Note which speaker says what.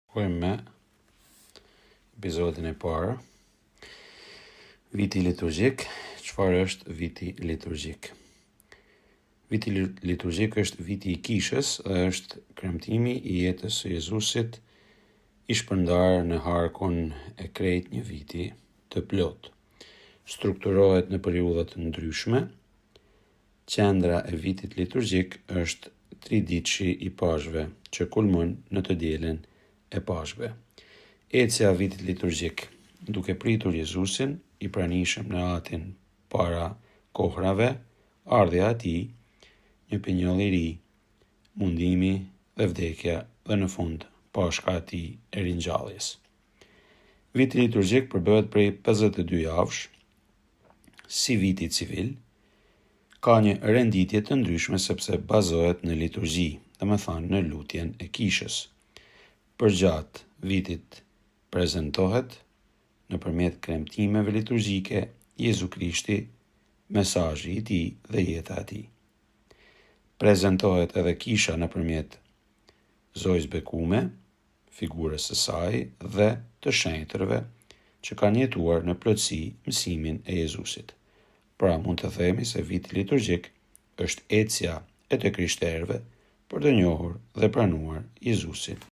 Speaker 1: Shkojmë me episodin e parë. Viti liturgjik. Çfarë është viti liturgjik? Viti liturgjik është viti i kishës dhe është kremtimi i jetës së Jezusit i shpërndarë në harkun e krejt një viti të plot. Strukturohet në periudha të ndryshme. Qendra e vitit liturgjik është triditëshi i pashëve që kulmon në të dielën e pashëve. Ecja vitit liturgjik, duke pritur Jezusin i pranishëm në atin para kohrave, ardhja e tij, një pinjoll i ri, mundimi dhe vdekja dhe në fund pashka e tij e ringjalljes. Viti liturgjik përbëhet prej 52 javësh, si viti civil, ka një renditje të ndryshme sepse bazohet në liturgji, domethënë në lutjen e kishës. Përgjatë vitit prezantohet nëpërmjet kremtimeve liturgjike Jezu Krishti, mesazhi i tij dhe jeta e tij. Prezantohet edhe kisha nëpërmjet zojës bekume, figurës së saj dhe të shenjtërve që kanë jetuar në plotësi mësimin e Jezusit. Pra mund të themi se viti liturgjik është ecja e të krishterëve për të njohur dhe pranuar Jezusin